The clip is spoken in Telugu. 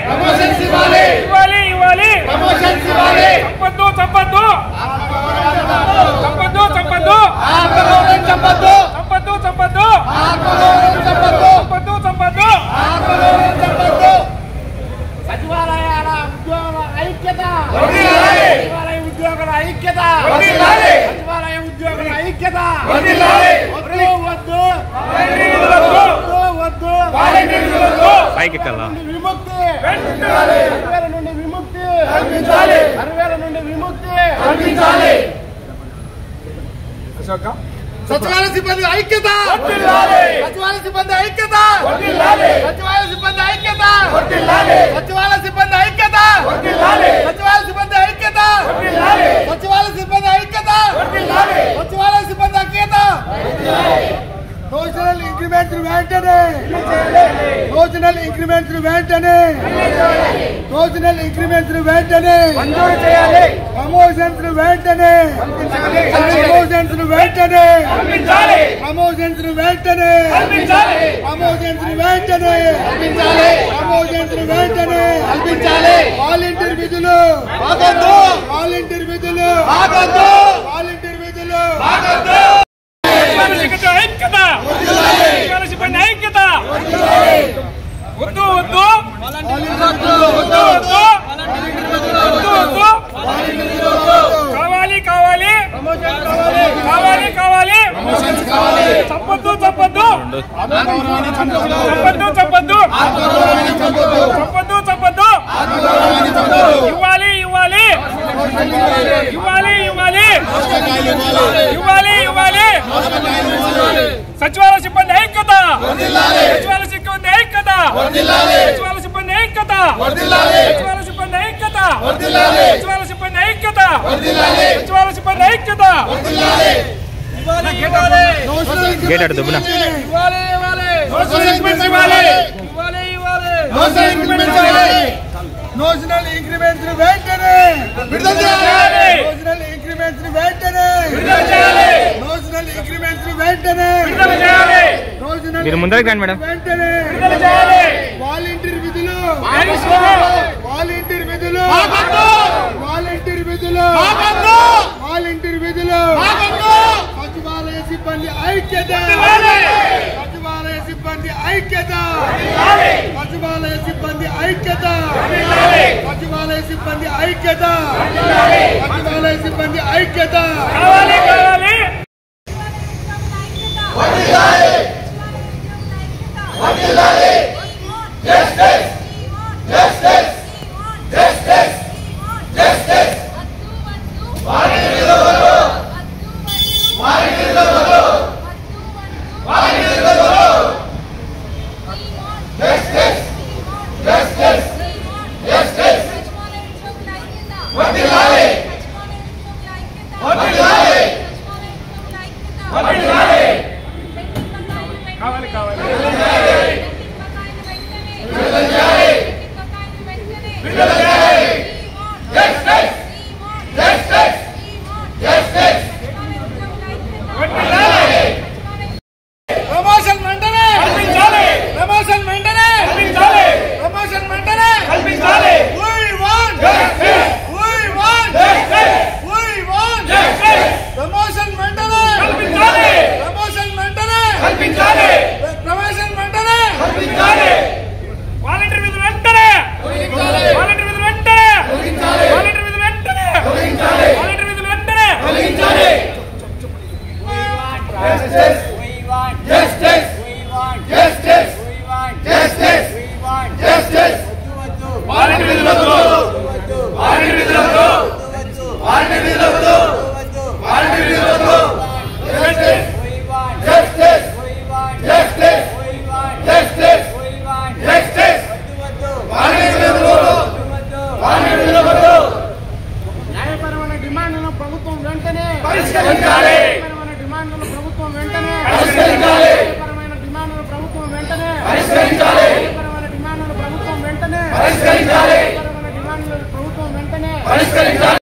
ప్రమోషన్స్ ఇవ్వాలి ఇవ్వాలి ఇవ్వాలి ప్రమోషన్స్ ఇవ్వాలి చంపొద్దు చంపొద్దు చంపొద్దు చంపొద్దు ఆర్గౌరవం చంపొద్దు చంపొద్దు చంపొద్దు ఆర్గౌరవం చంపొద్దు చంపొద్దు చంపొద్దు ఆర్గౌరవం చంపొద్దు సచివాలయాల ఉద్యోగుల ఐక్యత వర్ధిల్లాలి సచివాలయ ఉద్యోగుల ఐక్యత వర్ధిల్లాలి సచివాలయ ఉద్యోగుల ఐక్యత వర్ధిల్లాలి వద్దు వద్దు వద్దు పైకెక్కాలా విముక్తి కల్పించాలి సర్వేల నుండి విముక్తి కల్పించాలి సర్వేల నుండి విముక్తి కల్పించాలి అశోక సచివాలయ సిబ్బంది ఐక్యత వర్ధిల్లాలి సచివాలయ సిబ్బంది ఐక్యత వర్ధిల్లాలి సచివాలయ సిబ్బంది ఐక్యత వర్ధిల్లాలి సచివాలయ సిబ్బంది ఐక్యత వర్ధిల్లాలి సచివాలయ సిబ్బంది ఐక్యత వర్ధిల్లాలి సచివాలయ సిబ్బంది ఐక్యత వర్ధిల్లాలి సచివాలయ సిబ్బంది ఐక్యత వర్ధిల్లాలి సోషల్ ఇంక్రిమెంట్స్ వెంటనే సోషల్ ఇంక్రిమెంట్స్ వెంటనే సోషల్ ఇంక్రిమెంట్స్ వెంటనే మంజూరు చేయాలి ప్రమోషన్స్ వెంటనే ప్రమోషన్స్ వెంటనే ప్రమోషన్స్ వెంటనే ప్రమోషన్స్ వెంటనే ప్రమోషన్స్ వెంటనే కల్పించాలి వాలంటీర్ విధులు ఆగొద్దు వాలంటీర్ విధులు ఆగొద్దు వాలంటీర్ విధులు ఆగొద్దు ఐక్యత సిబ్బంది ఐక్యత వద్దు వద్దు కావాలి కావాలి కావాలి కావాలి చంపొద్దు చంపొద్దు చంపొద్దు చంపొద్దు చంపొద్దు చంపొద్దు ఇవ్వాలి ఇవ్వాలి ఇవ్వాలి ఇవ్వాలి ఇవ్వాలి ఇవ్వాలి సచివాలయ సిబ్బంది ఐక్యత సచివాలయ సిబ్బంది ఐక్యత సచివాలయ సిబ్బంది ఐక్యత సచివాలయ సిబ్బంది ఐక్యత సచివాలయ సిబ్బంది ఐక్యత సచివాలయ సిబ్బంది ఐక్యత గేట్ అటు దుబ్బున నోషనల్ ఇంక్రిమెంట్స్ వెంటనే విడుదల చేయాలి నోషనల్ ఇంక్రిమెంట్స్ వెంటనే విడుదల చేయాలి నోషనల్ ఇంక్రిమెంట్స్ వెంటనే విడుదల చేయాలి నోషనల్ మీరు ముందరికి రండి మేడం వెంటనే విడుదల చేయాలి వాలంటీర్ విధులు వాలంటీర్ విధులు ఆగొద్దు వాలంటీర్ విధులు ఆగొద్దు వాలంటీర్ విధులు ఆగొద్దు సచివాలయ సిబ్బంది ఐక్యత సచివాలయ సిబ్బంది ఐక్యత సచివాలయ సిబ్బంది ఐక్యత సచివాలయ సిబ్బంది ఐక్యత సచివాలయ సిబ్బంది ఐక్యత కావాలి కావాలి వర్ధిల్లాలి వర్ధిల్లాలి justice justice justice justice volunteer విధులు వాలంటీర్ విధులు వాలంటీర్ విధులు జస్టిస్ జస్టిస్ జస్టిస్ వర్ధిల్లాలి వర్ధిల్లాలి వర్ధిల్లాలి కావాలి కావాలి విడుదల చేయాలి విడుదల చేయాలి జస్టిస్ జస్టిస్ జస్టిస్ వర్ధిల్లాలి ప్రమోషన్ వెంటనే కల్పించాలి ప్రమోషన్ వెంటనే కల్పించాలి ప్రమోషన్ వెంటనే కల్పించాలి we want justice we want justice we want justice promotion వెంటనే కల్పించాలి ప్రమోషన్ వెంటనే కల్పించాలి ప్రమోషన్ వెంటనే కల్పించాలి వాలంటీర్ విధులు వెంటనే కల్పించాలి వాలంటీర్ విధులు వెంటనే కల్పించాలి వాలంటీర్ విధులు వెంటనే కల్పించాలి వాలంటీర్ విధులు వెంటనే కల్పించాలి justice justice justice justice justice volunteer విధులు వాలంటీర్ విధులు వాలంటీర్ విధులు వాలంటీర్ విధులు justice justice justice justice justice volunteer విధులు వాలంటీర్ విధులు న్యాయపరమైన డిమాండ్లను ప్రభుత్వం వెంటనే పరిష్కరించాలి న్యాయపరమైన డిమాండ్లను ప్రభుత్వం వెంటనే పరిష్కరించాలి న్యాయపరమైన డిమాండ్లను ప్రభుత్వం వెంటనే పరిష్కరించాలి న్యాయపరమైన డిమాండ్లను ప్రభుత్వం వెంటనే పరిష్కరించాలి న్యాయపరమైన డిమాండ్లను ప్రభుత్వం వెంటనే పరిష్కరించాలి